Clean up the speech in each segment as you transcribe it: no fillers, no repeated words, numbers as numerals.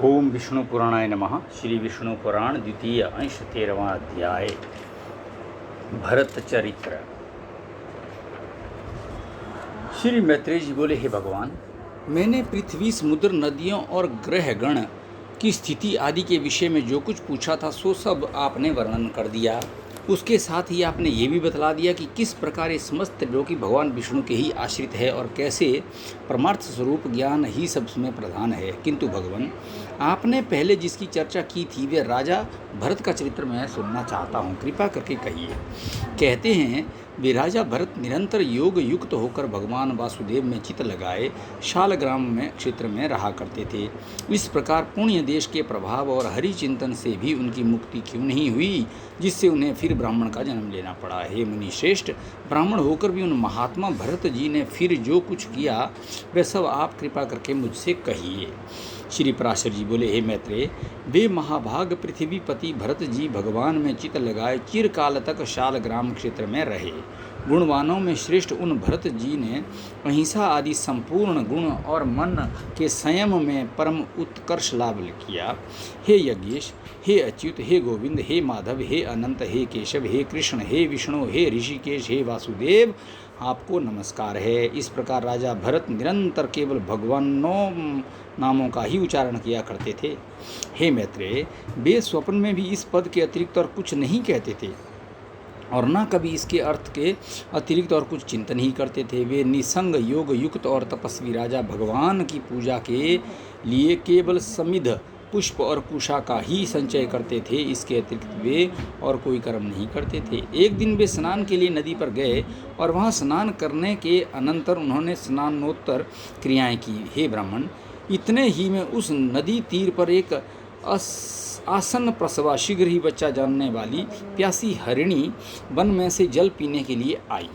ओम विष्णु पुराणाय नमः। श्री विष्णु पुराण द्वितीय अंश 13वां अध्याय भरत चरित्र। श्री मैत्रेय जी बोले, हे भगवान, मैंने पृथ्वी, समुद्र, नदियों और ग्रहगण की स्थिति आदि के विषय में जो कुछ पूछा था सो सब आपने वर्णन कर दिया। उसके साथ ही आपने ये भी बतला दिया कि किस प्रकार ये समस्त लोकी भगवान विष्णु के ही आश्रित है और कैसे परमार्थ स्वरूप ज्ञान ही सबमें प्रधान है। किंतु भगवान, आपने पहले जिसकी चर्चा की थी वे राजा भरत का चरित्र मैं सुनना चाहता हूँ, कृपा करके कहिए। कहते हैं वे राजा भरत निरंतर योग युक्त होकर भगवान वासुदेव में चित्त लगाए शालग्राम में क्षेत्र में रहा करते थे। इस प्रकार पुण्य देश के प्रभाव और हरि चिंतन से भी उनकी मुक्ति क्यों नहीं हुई, जिससे उन्हें फिर ब्राह्मण का जन्म लेना पड़ा। हे मुनि श्रेष्ठ, ब्राह्मण होकर भी उन महात्मा भरत जी ने फिर जो कुछ किया वह सब आप कृपा करके मुझसे कहिए। श्री पराशर जी बोले, हे मैत्रेय, वे महाभाग पृथ्वीपति भरत जी भगवान में चित्त लगाए चिरकाल तक शालग्राम क्षेत्र में रहे। गुणवानों में श्रेष्ठ उन भरत जी ने अहिंसा आदि संपूर्ण गुण और मन के संयम में परम उत्कर्ष लाभ किया। हे यज्ञेश, हे अच्युत, हे गोविंद, हे माधव, हे अनंत, हे केशव, हे कृष्ण, हे विष्णु, हे ऋषिकेश, हे वासुदेव, आपको नमस्कार है। इस प्रकार राजा भरत निरंतर केवल भगवानों नामों का ही उच्चारण किया करते थे। हे मैत्रेय, वे स्वप्न में भी इस पद के अतिरिक्त और कुछ नहीं कहते थे और न कभी इसके अर्थ के अतिरिक्त और कुछ चिंतन ही करते थे। वे निसंग योग युक्त और तपस्वी राजा भगवान की पूजा के लिए केवल समिध, पुष्प और कुशा का ही संचय करते थे। इसके अतिरिक्त वे और कोई कर्म नहीं करते थे। एक दिन वे स्नान के लिए नदी पर गए और वहाँ स्नान करने के अनंतर उन्होंने स्नानोत्तर क्रियाएं की। हे ब्राह्मण, इतने ही में उस नदी तीर पर एक आसन प्रसवा शीघ्र ही बच्चा जानने वाली प्यासी हरिणी वन में से जल पीने के लिए आई।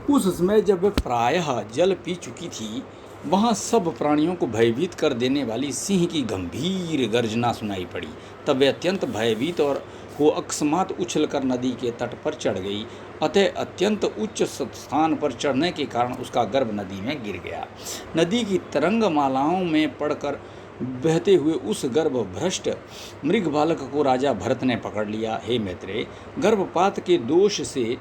उस समय जब वह प्रायः जल पी चुकी थी, वहाँ सब प्राणियों को भयभीत कर देने वाली सिंह की गंभीर गर्जना सुनाई पड़ी। तब वह अत्यंत भयभीत और वो अकस्मात उछलकर नदी के तट पर चढ़ गई। अतः अत्यंत उच्च स्थान पर चढ़ने के कारण उसका गर्भ नदी में गिर गया। नदी की तरंगमालाओं में पड़कर बहते हुए उस गर्भभ्रष्ट मृग बालक को राजा भरत ने पकड़ लिया। हे मैत्रेय, गर्भपात के दोष से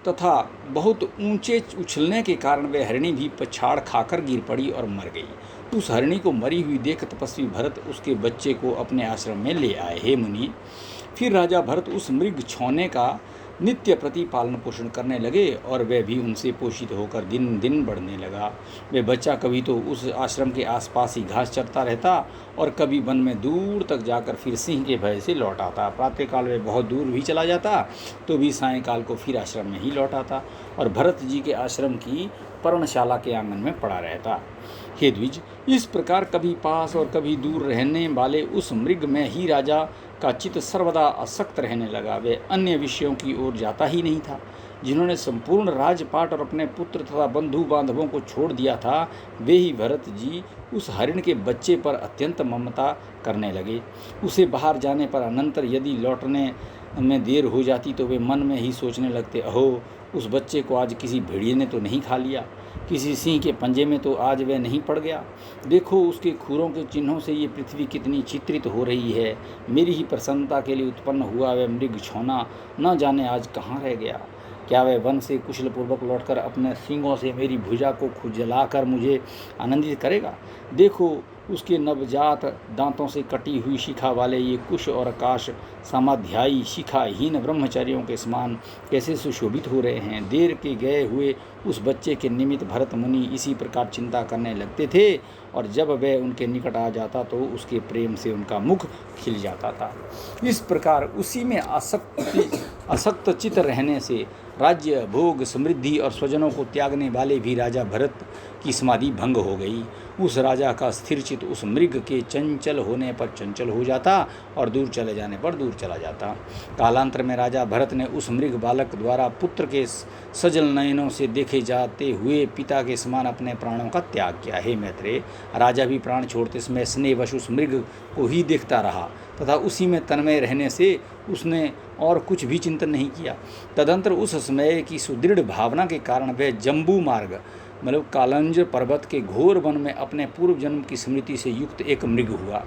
तथा बहुत ऊंचे उछलने के कारण वह हरिणी भी पछाड़ खाकर गिर पड़ी और मर गई। उस हरिणी को मरी हुई देख तपस्वी भरत उसके बच्चे को अपने आश्रम में ले आए। हे मुनि, फिर राजा भरत उस मृग छौने का नित्य प्रति पालन पोषण करने लगे और वह भी उनसे पोषित होकर दिन दिन बढ़ने लगा। वह बच्चा कभी तो उस आश्रम के आसपास ही घास चरता रहता और कभी वन में दूर तक जाकर फिर सिंह के भय से लौट आता। प्रातःकाल वह बहुत दूर भी चला जाता तो भी सायंकाल को फिर आश्रम में ही लौट आता और भरत जी के आश्रम की पर्णशाला के आंगन में पड़ा रहता। हे द्विज, इस प्रकार कभी पास और कभी दूर रहने वाले उस मृग में ही राजा का चित्त सर्वदा आसक्त रहने लगा। वे अन्य विषयों की ओर जाता ही नहीं था। जिन्होंने संपूर्ण राजपाट और अपने पुत्र तथा बंधु बांधवों को छोड़ दिया था, वे ही भरत जी उस हरिण के बच्चे पर अत्यंत ममता करने लगे। उसे बाहर जाने पर अनंतर यदि लौटने में देर हो जाती तो वे मन में ही सोचने लगते, अहो, उस बच्चे को आज किसी भेड़िए ने तो नहीं खा लिया, किसी सिंह के पंजे में तो आज वह नहीं पड़ गया। देखो, उसके खुरों के चिन्हों से ये पृथ्वी कितनी चित्रित हो रही है। मेरी ही प्रसन्नता के लिए उत्पन्न हुआ वह मृग छौना न जाने आज कहाँ रह गया। क्या वह वन से कुशलपूर्वक लौटकर अपने सींगों से मेरी भुजा को खुजलाकर मुझे आनंदित करेगा? देखो, उसके नवजात दांतों से कटी हुई शिखा वाले ये कुश और आकाश समाध्यायी शिखाहीन ब्रह्मचारियों के समान कैसे सुशोभित हो रहे हैं। देर के गए हुए उस बच्चे के निमित्त भरत मुनि इसी प्रकार चिंता करने लगते थे और जब वह उनके निकट आ जाता तो उसके प्रेम से उनका मुख खिल जाता था। इस प्रकार उसी में आसक्त चित्त रहने से राज्य, भोग, समृद्धि और स्वजनों को त्यागने वाले भी राजा भरत की समाधि भंग हो गई। उस राजा का स्थिर चित्त उस मृग के चंचल होने पर चंचल हो जाता और दूर चले जाने पर दूर चला जाता। कालांतर में राजा भरत ने उस मृग बालक द्वारा पुत्र के सजल नयनों से देखे जाते हुए पिता के समान अपने प्राणों का त्याग किया। हे मैत्रेय, राजा भी प्राण छोड़ते समय स्नेहवश उस मृग को ही देखता रहा तथा उसी में तन्मय रहने से उसने और कुछ भी चिंतन नहीं किया। तदंतर उस समय की सुदृढ़ भावना के कारण वह जम्बू मार्ग मतलब कालंज पर्वत के घोर वन में अपने पूर्व जन्म की स्मृति से युक्त एक मृग हुआ।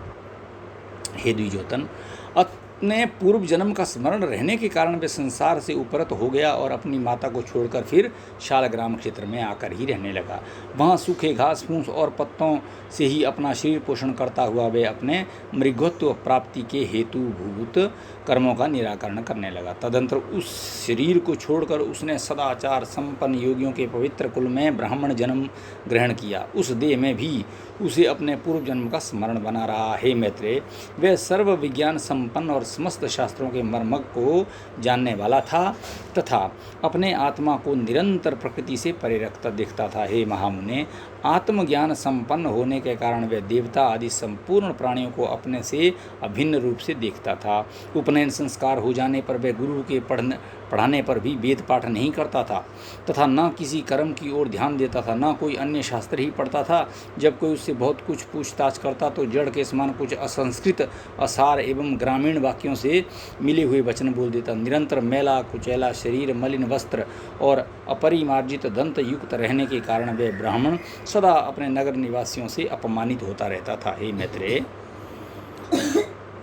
हे द्विजोतन, अपने पूर्व जन्म का स्मरण रहने के कारण वे संसार से उपरत हो गया और अपनी माता को छोड़कर फिर शालग्राम क्षेत्र में आकर ही रहने लगा। वहाँ सूखे घास फूस और पत्तों से ही अपना शरीर पोषण करता हुआ वे अपने मृगत्व प्राप्ति के हेतुभूत कर्मों का निराकरण करने लगा। तदंतर उस शरीर को छोड़कर उसने सदाचार संपन्न योगियों के पवित्र कुल में ब्राह्मण जन्म ग्रहण किया। उस देह में भी उसे अपने पूर्व जन्म का स्मरण बना रहा। हे मैत्रेय, वह सर्व विज्ञान संपन्न और समस्त शास्त्रों के मर्मज्ञ को जानने वाला था तथा अपने आत्मा को निरंतर प्रकृति से परे रखता देखता था। हे महामुने, आत्मज्ञान संपन्न होने के कारण वह देवता आदि संपूर्ण प्राणियों को अपने से अभिन्न रूप से देखता था। उपनयन संस्कार हो जाने पर वह गुरु के पढ़ाने पर भी वेद पाठ नहीं करता था तथा न किसी कर्म की ओर ध्यान देता था, न कोई अन्य शास्त्र ही पढ़ता था। जब कोई उससे बहुत कुछ पूछताछ करता तो जड़ के समान कुछ असंस्कृत असार एवं ग्रामीण वाक्यों से मिले हुए वचन बोल देता। निरंतर मैला कुचैला शरीर, मलिन वस्त्र और अपरिमार्जित दंत युक्त रहने के कारण वह ब्राह्मण सदा अपने नगर निवासियों से अपमानित होता रहता था। हे मैत्रेय,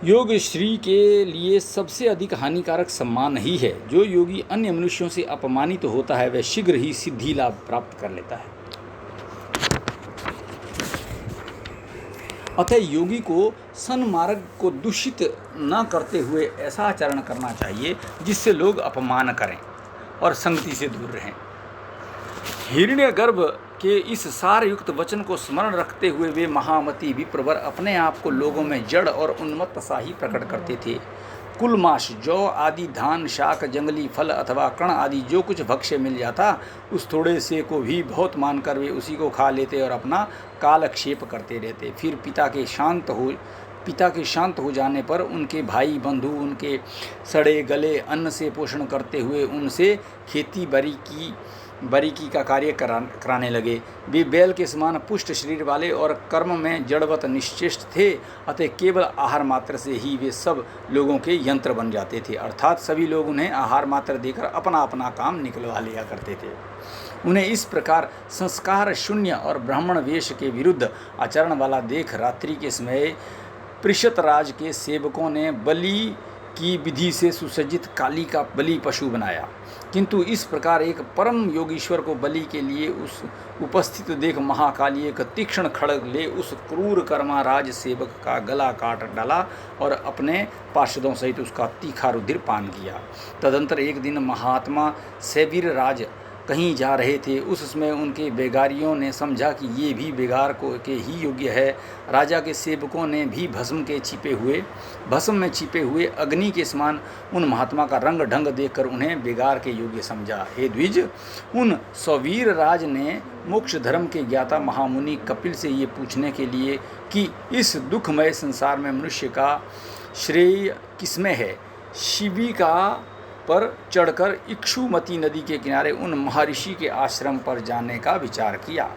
योग श्री के लिए सबसे अधिक हानिकारक सम्मान ही है। जो योगी अन्य मनुष्यों से अपमानित होता है वह शीघ्र ही सिद्धि लाभ प्राप्त कर लेता है। अतः योगी को सन्मार्ग को दूषित न करते हुए ऐसा आचरण करना चाहिए जिससे लोग अपमान करें और संगति से दूर रहें। हिरण्यगर्भ के इस सारयुक्त वचन को स्मरण रखते हुए वे महामती विप्रवर अपने आप को लोगों में जड़ और उन्मत्त सा ही प्रकट करते थे। कुलमाश, जौ आदि, धान, शाक, जंगली फल अथवा कण आदि जो कुछ भक्ष्य मिल जाता उस थोड़े से को भी बहुत मानकर वे उसी को खा लेते और अपना कालक्षेप करते रहते। फिर पिता के शांत हो जाने पर उनके भाई बंधु उनके सड़े गले अन्न से पोषण करते हुए उनसे खेती बारीकी का कार्य कराने लगे। वे बैल के समान पुष्ट शरीर वाले और कर्म में जड़वत निश्चेष्ट थे, अतः केवल आहार मात्र से ही वे सब लोगों के यंत्र बन जाते थे। अर्थात सभी लोग उन्हें आहार मात्र देकर अपना अपना काम निकलवा लिया करते थे। उन्हें इस प्रकार संस्कार शून्य और ब्राह्मण वेश के विरुद्ध आचरण वाला देख रात्रि के समय पृषतराज के सेवकों ने बलि की विधि से सुसज्जित काली का बलि पशु बनाया। किंतु इस प्रकार एक परम योगीश्वर को बलि के लिए उस उपस्थित देख महाकाली एक तीक्ष्ण खड्ग ले उस क्रूर कर्मा राज सेवक का गला काट डाला और अपने पार्षदों सहित उसका तीखा रुधिर पान किया। तदंतर एक दिन महात्मा सैवीर राज कहीं जा रहे थे। उस समय उनके बेगारियों ने समझा कि ये भी बेगार के ही योग्य है। राजा के सेवकों ने भी भस्म में छिपे हुए अग्नि के समान उन महात्मा का रंग ढंग देखकर उन्हें बेगार के योग्य समझा। हे द्विज, उन सवीर राज ने मोक्ष धर्म के ज्ञाता महामुनि कपिल से ये पूछने के लिए कि इस दुखमय संसार में मनुष्य का श्रेय किसमें है, शिविका पर चढ़कर इक्षुमती नदी के किनारे उन महर्षि के आश्रम पर जाने का विचार किया।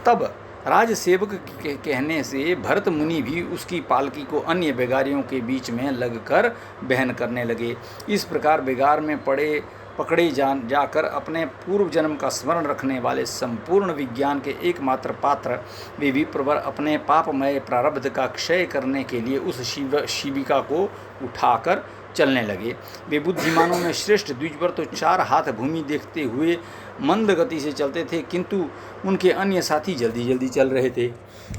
तब राजसेवक के कहने से भरत मुनि भी उसकी पालकी को अन्य बेगारियों के बीच में लगकर बहन करने लगे। इस प्रकार बेगार में पकड़े जाकर अपने पूर्व जन्म का स्मरण रखने वाले संपूर्ण विज्ञान के एकमात्र पात्र वे विप्रवर अपने पापमय प्रारब्ध का क्षय करने के लिए उस शिविका को उठाकर चलने लगे। वे बुद्धिमानों में श्रेष्ठ द्विजवर तो 4 हाथ भूमि देखते हुए मंद गति से चलते थे, किंतु उनके अन्य साथी जल्दी जल्दी चल रहे थे।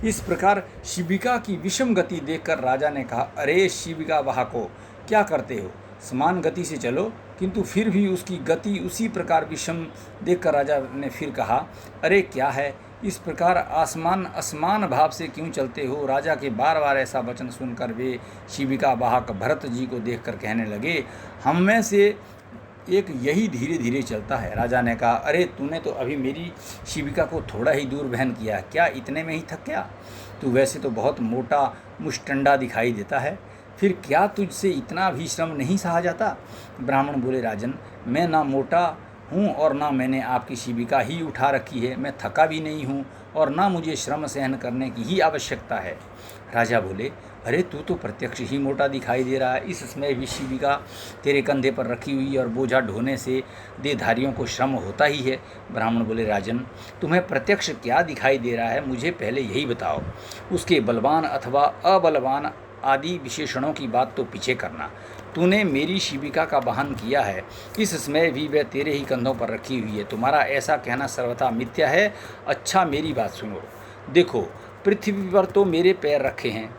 इस प्रकार शिविका की विषम गति देखकर राजा ने कहा, अरे शिविका वाहको, क्या करते हो, समान गति से चलो। किंतु फिर भी उसकी गति उसी प्रकार विषम देखकर राजा ने फिर कहा, अरे क्या है, इस प्रकार असमान भाव से क्यों चलते हो। राजा के बार बार ऐसा वचन सुनकर वे शिविका वाहक भरत जी को देखकर कहने लगे, हम में से एक यही धीरे धीरे चलता है। राजा ने कहा, अरे तूने तो अभी मेरी शिविका को थोड़ा ही दूर वहन किया, क्या इतने में ही थक गया। तू वैसे तो बहुत मोटा मुष्टंडा दिखाई देता है, फिर क्या तुझसे इतना भी श्रम नहीं सहा जाता। ब्राह्मण बोले, राजन, मैं ना मोटा हूँ और ना मैंने आपकी शिविका ही उठा रखी है, मैं थका भी नहीं हूँ और ना मुझे श्रम सहन करने की ही आवश्यकता है। राजा बोले, अरे तू तो प्रत्यक्ष ही मोटा दिखाई दे रहा है। इस समय भी शिविका तेरे कंधे पर रखी हुई और बोझा ढोने से देहधारियों को श्रम होता ही है। ब्राह्मण बोले, राजन तुम्हें प्रत्यक्ष क्या दिखाई दे रहा है, मुझे पहले यही बताओ। उसके बलवान अथवा अबलवान आदि विशेषणों की बात तो पीछे करना। तूने मेरी शिविका का वाहन किया है, इस समय भी वह तेरे ही कंधों पर रखी हुई है। तुम्हारा ऐसा कहना सर्वथा मिथ्या है। अच्छा मेरी बात सुनो। देखो, पृथ्वी पर तो मेरे पैर रखे हैं,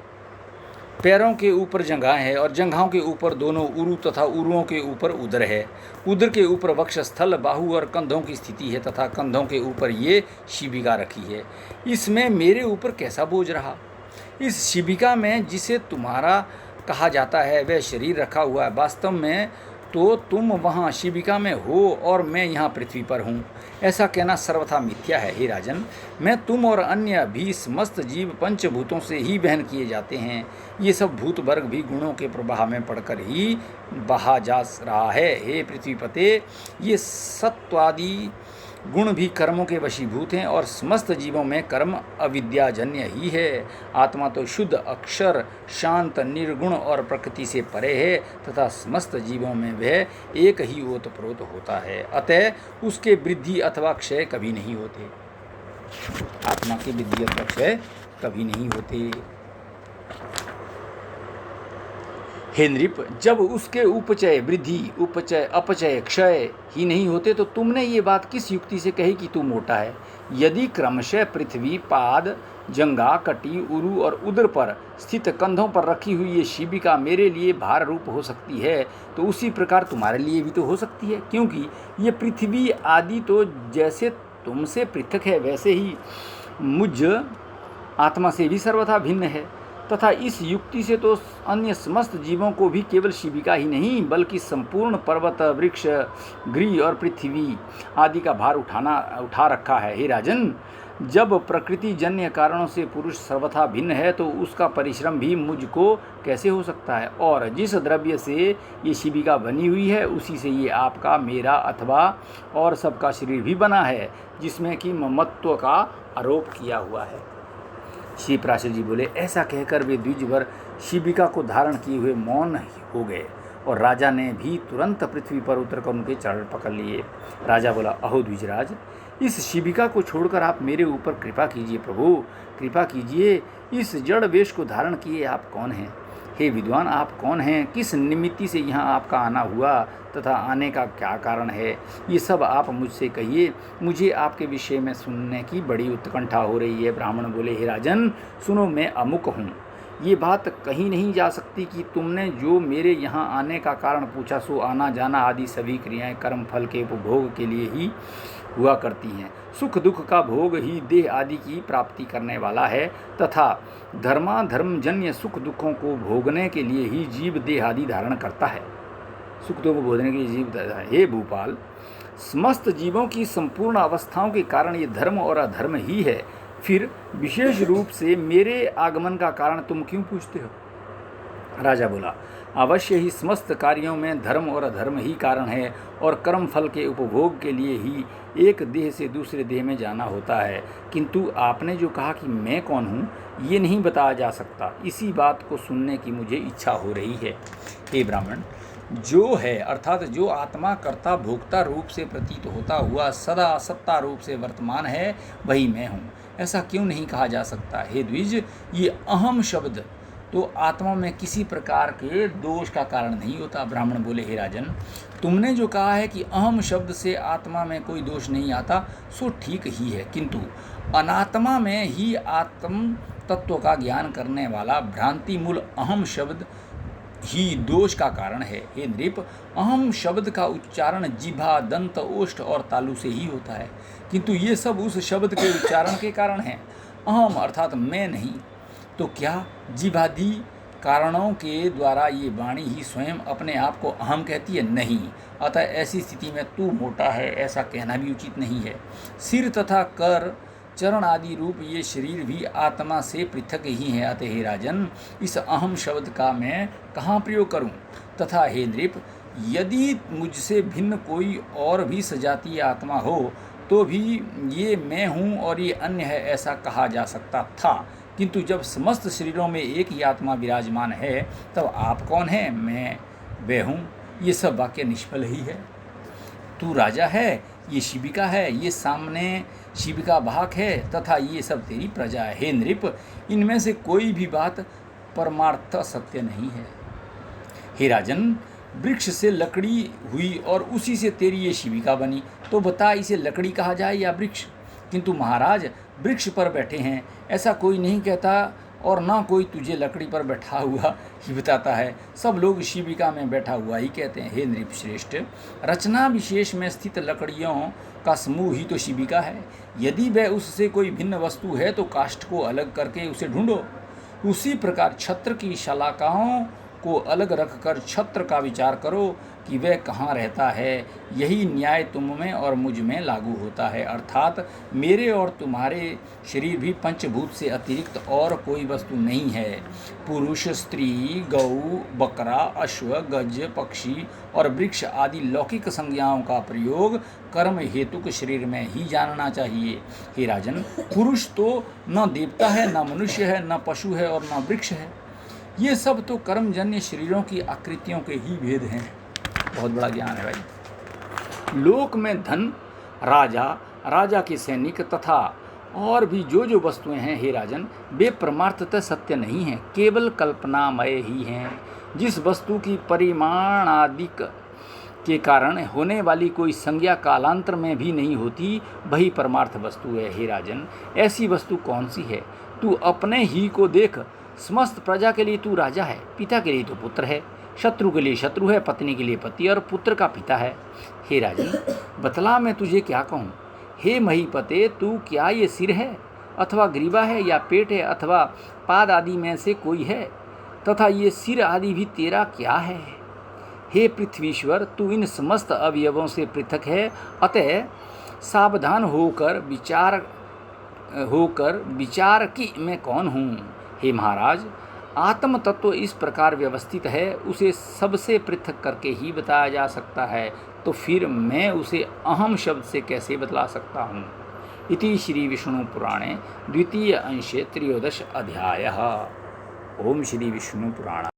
पैरों के ऊपर जंघाएं हैं और जंघाओं के ऊपर दोनों उरु तथा उरुओं के ऊपर उदर है। उदर के ऊपर वक्षस्थल, बाहु और कंधों की स्थिति है तथा कंधों के ऊपर ये शिविका रखी है। इसमें मेरे ऊपर कैसा बोझ रहा? इस शिविका में जिसे तुम्हारा कहा जाता है वह शरीर रखा हुआ है। वास्तव में तो तुम वहाँ शिविका में हो और मैं यहाँ पृथ्वी पर हूँ। ऐसा कहना सर्वथा मिथ्या है। हे राजन, मैं, तुम और अन्य भी समस्त जीव पंचभूतों से ही वहन किए जाते हैं। ये सब भूत वर्ग भी गुणों के प्रवाह में पड़कर ही बहा जा रहा है। हे पृथ्वीपते, ये सत्वादि गुण भी कर्मों के वशीभूत हैं और समस्त जीवों में कर्म अविद्याजन्य ही है। आत्मा तो शुद्ध, अक्षर, शांत, निर्गुण और प्रकृति से परे है तथा समस्त जीवों में वह एक ही ओतप्रोत होता है। अतः उसके वृद्धि अथवा क्षय कभी नहीं होते। आत्मा के वृद्धि अथवा क्षय कभी नहीं होते। हे नृप, जब उसके उपचय, वृद्धि, उपचय, अपचय, क्षय ही नहीं होते तो तुमने ये बात किस युक्ति से कही कि तू मोटा है? यदि क्रमशः पृथ्वी, पाद, जंघा, कटी, उरु और उदर पर स्थित कंधों पर रखी हुई ये शिविका मेरे लिए भार रूप हो सकती है तो उसी प्रकार तुम्हारे लिए भी तो हो सकती है, क्योंकि ये पृथ्वी आदि तो जैसे तुमसे पृथक है वैसे ही मुझ आत्मा से भी सर्वथा भिन्न है। तथा इस युक्ति से तो अन्य समस्त जीवों को भी केवल शिविका ही नहीं बल्कि संपूर्ण पर्वत, वृक्ष, गृह और पृथ्वी आदि का भार उठा रखा है। हे राजन, जब प्रकृति जन्य कारणों से पुरुष सर्वथा भिन्न है तो उसका परिश्रम भी मुझको कैसे हो सकता है? और जिस द्रव्य से ये शिविका बनी हुई है उसी से ये आपका, मेरा अथवा और सबका शरीर भी बना है, जिसमें कि ममत्व का आरोप किया हुआ है। श्री पराशर जी बोले, ऐसा कहकर वे द्विजवर शिविका को धारण किए हुए मौन हो गए और राजा ने भी तुरंत पृथ्वी पर उतरकर उनके चरण पकड़ लिए। राजा बोला, अहो द्विजराज, इस शिविका को छोड़कर आप मेरे ऊपर कृपा कीजिए। प्रभु कृपा कीजिए। इस जड़ वेश को धारण किए आप कौन हैं? हे विद्वान, आप कौन हैं? किस निमित्ति से यहाँ आपका आना हुआ तथा आने का क्या कारण है? ये सब आप मुझसे कहिए। मुझे आपके विषय में सुनने की बड़ी उत्कंठा हो रही है। ब्राह्मण बोले, हे राजन सुनो, मैं अमुक हूँ। ये बात कहीं नहीं जा सकती कि तुमने जो मेरे यहाँ आने का कारण पूछा सो आना जाना आदि सभी क्रियाएं कर्म फल के उपभोग के लिए ही हुआ करती हैं। सुख दुख का भोग ही देह आदि की प्राप्ति करने वाला है तथा धर्माधर्मजन्य सुख दुखों को भोगने के लिए ही जीव देह आदि धारण करता है। सुख दुख को भोगने के लिए जीव धारण। हे भूपाल, समस्त जीवों की संपूर्ण अवस्थाओं के कारण ये धर्म और अधर्म ही है। फिर विशेष रूप से मेरे आगमन का कारण तुम क्यों पूछते हो? राजा बोला, अवश्य ही समस्त कार्यों में धर्म और अधर्म ही कारण है और कर्म फल के उपभोग के लिए ही एक देह से दूसरे देह में जाना होता है। किंतु आपने जो कहा कि मैं कौन हूँ ये नहीं बताया जा सकता। इसी बात को सुनने की मुझे इच्छा हो रही है। हे ब्राह्मण, जो है अर्थात जो आत्मा कर्ता भोक्ता रूप से प्रतीत होता हुआ सदा सत्ता रूप से वर्तमान है वही मैं हूँ, ऐसा क्यों नहीं कहा जा सकता? हे द्विज, ये अहम शब्द तो आत्मा में किसी प्रकार के दोष का कारण नहीं होता। ब्राह्मण बोले, हे राजन, तुमने जो कहा है कि अहम शब्द से आत्मा में कोई दोष नहीं आता सो ठीक ही है, किंतु अनात्मा में ही आत्म तत्व का ज्ञान करने वाला भ्रांति मूल अहम शब्द ही दोष का कारण है। हे नृप, अहम शब्द का उच्चारण जिह्वा, दंत, ओष्ठ और तालु से ही होता है, किंतु ये सब उस शब्द के उच्चारण के कारण हैं, अहम अर्थात मैं नहीं। तो क्या जिह्वादि कारणों के द्वारा ये वाणी ही स्वयं अपने आप को अहम कहती है? नहीं। अतः ऐसी स्थिति में तू मोटा है ऐसा कहना भी उचित नहीं है। सिर तथा कर, चरण आदि रूप ये शरीर भी आत्मा से पृथक ही है। अतः हे राजन, इस अहम शब्द का मैं कहाँ प्रयोग करूं? तथा हे नृप, यदि मुझसे भिन्न कोई और भी सजातीय आत्मा हो तो भी ये मैं हूँ और ये अन्य है ऐसा कहा जा सकता था, किंतु जब समस्त शरीरों में एक ही आत्मा विराजमान है तब आप कौन हैं, मैं वह हूँ, ये सब वाक्य निष्फल ही है। तू राजा है, ये शिबिका है, ये सामने शिबिका वाहक है तथा ये सब तेरी प्रजा है। हे नृप, इनमें से कोई भी बात परमार्थ सत्य नहीं है। हे राजन, वृक्ष से लकड़ी हुई और उसी से तेरी ये शिबिका बनी, तो बता इसे लकड़ी कहा जाए या वृक्ष? किंतु महाराज, वृक्ष पर बैठे हैं ऐसा कोई नहीं कहता और ना कोई तुझे लकड़ी पर बैठा हुआ ही बताता है, सब लोग शिबिका में बैठा हुआ ही कहते हैं। हे नृप श्रेष्ठ, रचना विशेष में स्थित लकड़ियों का समूह ही तो शिबिका है। यदि वह उससे कोई भिन्न वस्तु है तो काष्ठ को अलग करके उसे ढूंढो। उसी प्रकार छत्र की शलाकाओं को अलग रखकर छत्र का विचार करो कि वह कहाँ रहता है। यही न्याय तुम में और मुझ में लागू होता है, अर्थात मेरे और तुम्हारे शरीर भी पंचभूत से अतिरिक्त और कोई वस्तु नहीं है। पुरुष, स्त्री, गौ, बकरा, अश्व, गज, पक्षी और वृक्ष आदि लौकिक संज्ञाओं का प्रयोग कर्म हेतुक शरीर में ही जानना चाहिए। हे राजन, पुरुष तो न देवता है, न मनुष्य है, न पशु है और न वृक्ष है। ये सब तो कर्मजन्य शरीरों की आकृतियों के ही भेद हैं। बहुत बड़ा ज्ञान है भाई। लोक में धन, राजा, राजा के सैनिक तथा और भी जो वस्तुएं हैं हे राजन, वे परमार्थतः सत्य नहीं हैं, केवल कल्पनामय ही हैं। जिस वस्तु की परिमाणादिक के कारण होने वाली कोई संज्ञा कालांतर में भी नहीं होती, वही परमार्थ वस्तु है। हे राजन, ऐसी वस्तु कौन सी है? तू अपने ही को देख। समस्त प्रजा के लिए तू राजा है, पिता के लिए तो पुत्र है, शत्रु के लिए शत्रु है, पत्नी के लिए पति और पुत्र का पिता है। हे राजन, बतला मैं तुझे क्या कहूँ। हे महीपते, तू क्या ये सिर है अथवा ग्रीवा है या पेट है अथवा पाद आदि में से कोई है, तथा ये सिर आदि भी तेरा क्या है? हे पृथ्वीश्वर, तू इन समस्त अवयवों से पृथक है, अतः सावधान होकर विचार कि मैं कौन हूँ। हे महाराज, आत्म तत्व इस प्रकार व्यवस्थित है, उसे सबसे पृथक करके ही बताया जा सकता है, तो फिर मैं उसे अहम शब्द से कैसे बतला सकता हूँ। इति श्री विष्णु पुराणे द्वितीय अंशे 13 अध्यायः। ओम श्री विष्णु पुराण।